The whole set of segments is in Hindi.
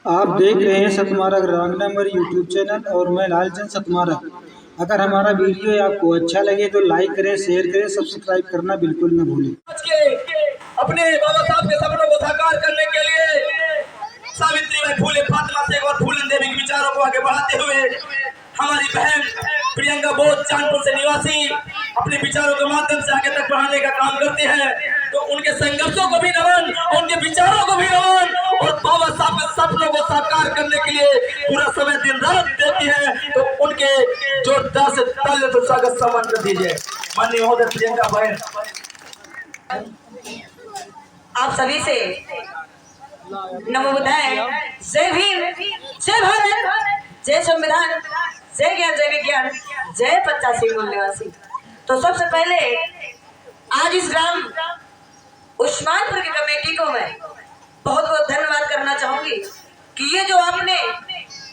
आप देख रहे हैं सतमारा रांगनामर यूट्यूब चैनल और मैं लालचंद सतमारा। अगर हमारा वीडियो आपको अच्छा लगे तो लाइक करें, शेयर करें, सब्सक्राइब करना बिल्कुल न भूलें। अपने बाबा साहब के सपनों को साकार करने के लिए सावित्रीबाई फूले फातिमा शेख और फूलन देवी के विचारों को आगे बढ़ाते हुए हमारी बहन प्रियंका बोध चांदपुर से निवासी अपने विचारों के माध्यम से आगे तक बढ़ाने का काम करते हैं। तो उनके संघर्षों को भी नमन, उनके विचारों को भी नमन और बाबा साहब के सपनों को साकार करने के लिए पूरा समय दिन रात देती है। तो उनके जोरदार से तालियों से स्वागत सम्मान कर दीजिए माननीय महोदय प्रियंका बहन। आप सभी से नमो बुद्धाय, जय भीम, जय भारत, जय संविधान, जय ज्ञान, जय विज्ञान, जय 85 मूल निवासी। तो सबसे पहले आज इस ग्राम उस्मानपुर की कमेटी को मैं बहुत बहुत धन्यवाद करना चाहूंगी कि ये जो आपने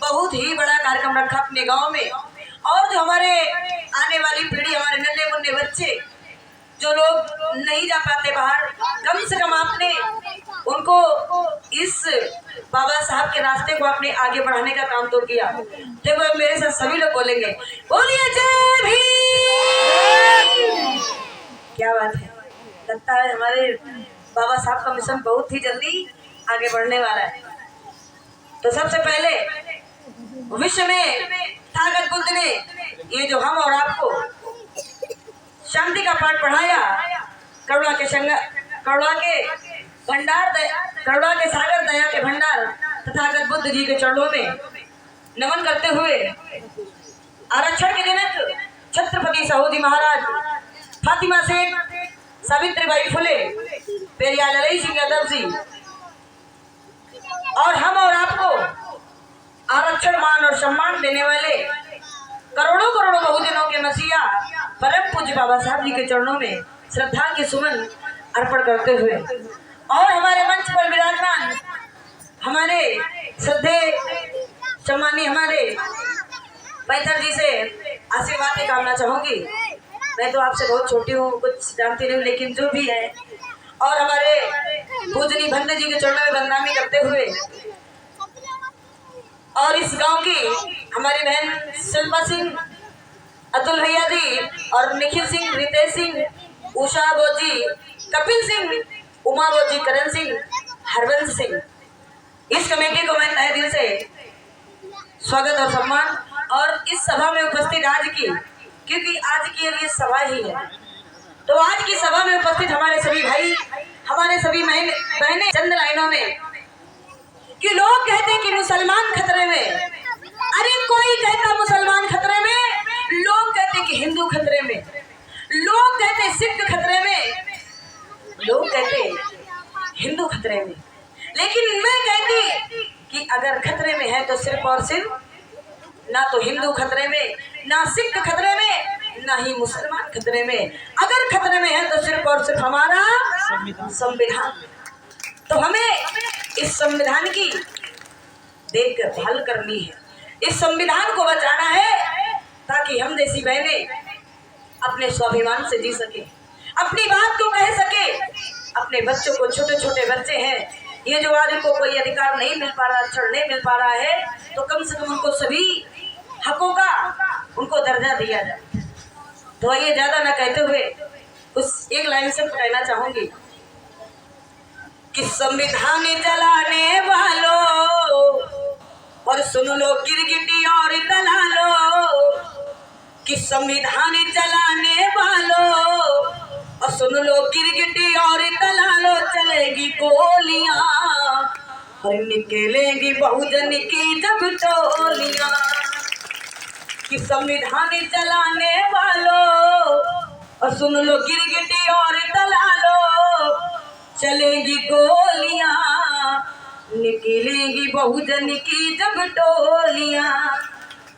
बहुत ही बड़ा कार्यक्रम रखा अपने गांव में, और जो हमारे आने वाली पीढ़ी, हमारे नन्हे मुन्ने बच्चे जो लोग नहीं जा पाते बाहर, कम से कम आपने उनको इस बाबा साहब के रास्ते को आपने आगे बढ़ाने का काम तो किया। देखो मेरे साथ सभी लोग बोलेंगे, बोलिए जय भीम। क्या बात है, लगता है हमारे बाबा साहब का मिशन बहुत ही जल्दी आगे बढ़ने वाला है। तो सबसे पहले विश्व में ताकत बुद्ध ने ये जो हम और आपको शांति का पाठ पढ़ाया, करुणा के सागर दया के भंडार तथागत बुद्ध जी के चरणों में नमन करते हुए आरक्षण के जनक छत्रपति सहोजी महाराज, फातिमा शेख, सावित्रीबाई फुले, पेरियार ललई सिंह यादव जी और हम और आपको आरक्षण, मान और सम्मान देने वाले करोड़ों करोड़ों बहुजनों के मसीहा परम पूज्य बाबा साहब जी के चरणों में श्रद्धा के सुमन अर्पण करते हुए और हमारे मंच पर विराजमान हमारे श्रद्धे सम्मानी हमारे पैतर जी से आशीर्वाद की कामना चाहूंगी। मैं तो आपसे बहुत छोटी हूँ, कुछ जानती नहीं, लेकिन जो भी है, और हमारे पूजनी भंडे जी के चरणों में बदनामी करते हुए और इस गांव की हमारी बहन शिल्पा सिंह, अतुल भैया जी और निखिल सिंह, रितेश सिंह, उषा बोजी, कपिल सिंह, उमा बोजी, करण सिंह, हरवंश सिंह, इस कमेटी को मैं तहे दिल से स्वागत और सम्मान। और इस सभा में उपस्थित आज की, क्योंकि आज की ये सभा ही है, तो आज की सभा में उपस्थित हमारे सभी भाई, हमारे सभी बहनें चंद लाइनों में कि लोग कहते हैं कि मुसलमान खतरे में, अरे कोई कहता मुसलमान खतरे में, लोग कहते कि हिंदू खतरे में, लोग कहते सिख खतरे में, लोग कहते हिंदू खतरे में, लेकिन मैं कहती कि अगर खतरे में है तो सिर्फ और सिर्फ ना तो हिंदू खतरे में, ना सिख खतरे में, ना ही मुसलमान खतरे में, अगर खतरे में है तो सिर्फ और सिर्फ हमारा संविधान। तो हमें इस संविधान की देखभाल करनी है, इस संविधान को बचाना है, ताकि हम जैसी बहनें अपने स्वाभिमान से जी सके, अपनी बात को कह सके, अपने बच्चों को, छोटे छोटे बच्चे हैं ये जो आज को कोई अधिकार नहीं मिल पा रहा, अक्षर नहीं मिल पा रहा है, तो कम से कम उनको सभी हकों का उनको दर्जा दिया जाए। तो ये ज्यादा न कहते हुए उस एक लाइन से कहना चाहूंगी कि संविधान चलाने वालों और सुन लो गिरगिटी और दलालो, कि संविधान चलाने वालों और सुन लो गिरगिटी और दलालो, चलेगी गोलियां और निकलेगी बहुजन की जब टोलियां। कि संविधान चलाने वालों और सुन लो गिरगिटी और दलालो, चलेगी गोलियां, निकलेगी बहुजन की जब टोलियां।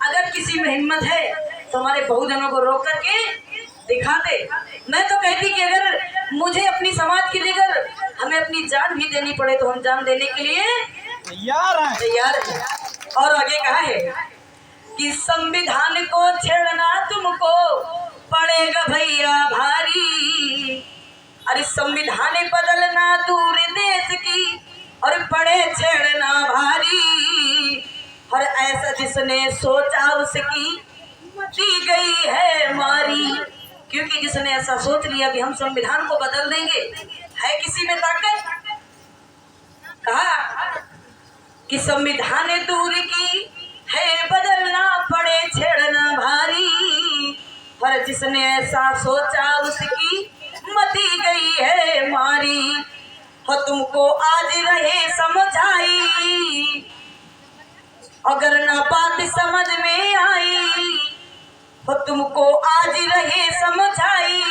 अगर किसी में हिम्मत है तो हमारे बहुजनों को रोक करके दिखा दे। मैं तो कहती कि अगर मुझे अपनी समाज के लिए अगर हमें अपनी जान भी देनी पड़े तो हम जान देने के लिए तैयार हैं। और आगे कहा है कि संविधान को छेड़ना तुमको पड़ेगा भैया भारी, अरे संविधान बदलना दूर देश की और पड़े छेड़ना भारी। जिसने सोचा उसकी दी गई है मारी। क्योंकि जिसने ऐसा सोच लिया कि हम संविधान को बदल देंगे, है किसी में ताकत? कहा कि संविधान दूर की है, बदलना पड़े छेड़ना भारी। पर जिसने ऐसा सोचा उसकी मती गई है मारी। हो तुमको आज रहे समझाई, अगर ना बात समझ में आई। हो तुमको आज रहे समझाई,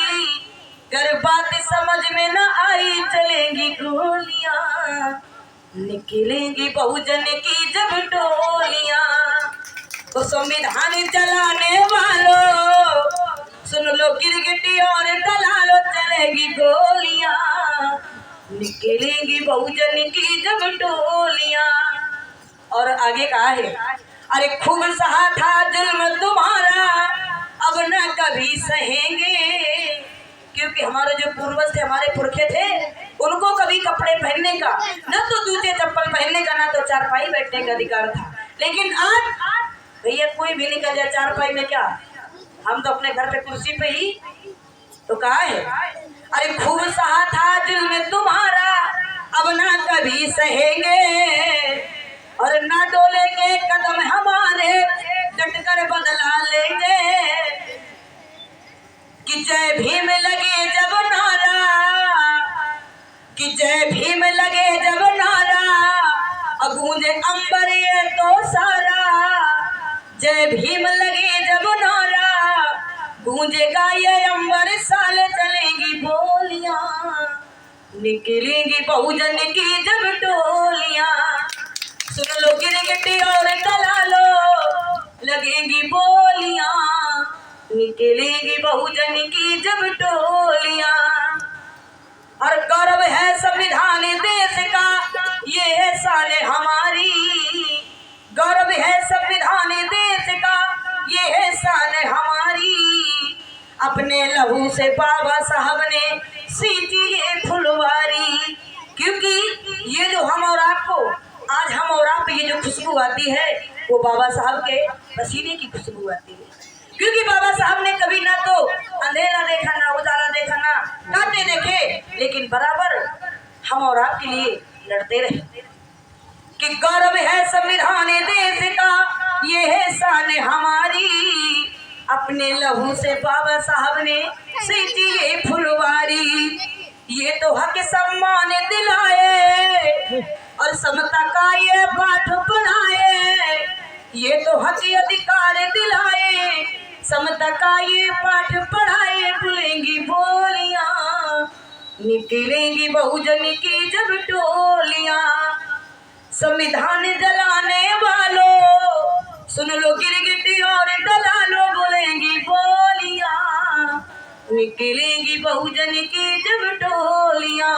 अगर बात समझ में न आई। चलेंगी गोलियां, निकलेंगी बहुजन की जब टोलियां। तो संविधान जलाने वालों सुन लो, गिरगिटी और दलालो, चलेगी गोलियां, निकलेंगी बहुजन की जब टोलियां। और आगे कहा है, अरे खूब सहा था जुल्म तुम्हारा, अब न कभी सहेंगे। क्योंकि हमारे जो पूर्वज थे, हमारे पुरखे थे, उनको कभी कपड़े पहनने का, न तो जूते चप्पल पहनने का, ना तो चारपाई बैठने का अधिकार था। लेकिन आज भैया कोई भी निकल जाए चारपाई में, क्या हम तो अपने घर पे कुर्सी पे ही। तो कहा है, अरे खूब सहा था जुल्म तुम्हारा, अब ना कभी सहेंगे। और ना डोलेंगे कदम हमारे, डटकर बदला लेंगे। कि जय भीम लगे जब नारा, कि जय भीम लगे जब नारा, गूंजे अंबर ये तो सारा। जय भीम लगे जब नारा, गूंजेगा ये अंबर साले। चलेंगी बोलियां, निकलेंगी बहुजन की जब टोलियां। सुन लो गिरगिटी और दलालो, लगेंगी बोलियां, निकलेंगी बहुजन की जब टोलियां। और गौरव है संविधान देश का, ये है शान हमारी। गौरव है संविधान देश का, ये है शान हमारी। अपने लहू से बाबा साहब ने सींची ये फुलवारी। क्योंकि ये जो हम और आपको, आज हम और आप ये जो खुशबू आती है, वो बाबा साहब के पसीने की खुशबू आती है। क्योंकि बाबा साहब ने कभी ना तो अंधेरा देखा, ना उजाला देखा, ना कांटे देखे, लेकिन बराबर हम और आपके लिए लड़ते रहे। कि गौरव है संविधान देश का, ये है शान हमारी। अपने लहू से बाबा साहब ने सींची ये फुलवारी। ये तो हक सम्मान दिलाए और समता का ये पाठ पढ़ाए। ये तो हक अधिकार दिलाए, समता का ये पाठ पढ़ाए। खुलेंगी बोलियां, निकलेंगी बहुजन की जब टोलियां। संविधान जलाने वालों सुन लो, गिरगिटी और दलालो, बोलेंगी बोलियां, निकलेंगी बहुजन की जब टोलियां।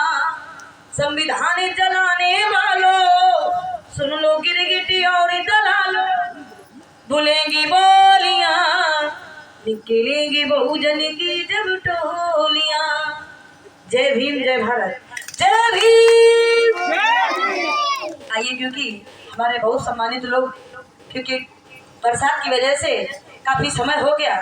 संविधान जलाने वालों सुन लो, गिरगिटी और दलालो, बोलेंगी बोलियां, निकलेंगी बहुजन की जब टोलियां। जय भीम, जय भारत, जय भीम। आइए, क्योंकि हमारे बहुत सम्मानित लोग, क्योंकि बरसात की वजह से काफी समय हो गया,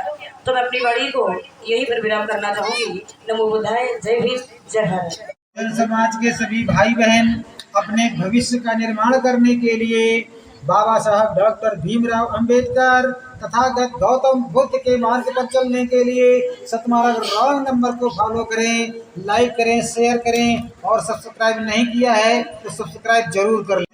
तो मैं अपनी वाणी को यहीं पर विराम करना चाहूंगी। नमो बुद्धाय, जय भीम, जय भारत। जन समाज के सभी भाई बहन अपने भविष्य का निर्माण करने के लिए बाबा साहब डॉक्टर भीमराव अंबेडकर तथागत गौतम बुद्ध के मार्ग पर चलने के लिए सतमार्ग रॉन्ग नंबर को फॉलो करें, लाइक करें, शेयर करें और सब्सक्राइब नहीं किया है तो सब्सक्राइब जरूर कर लें।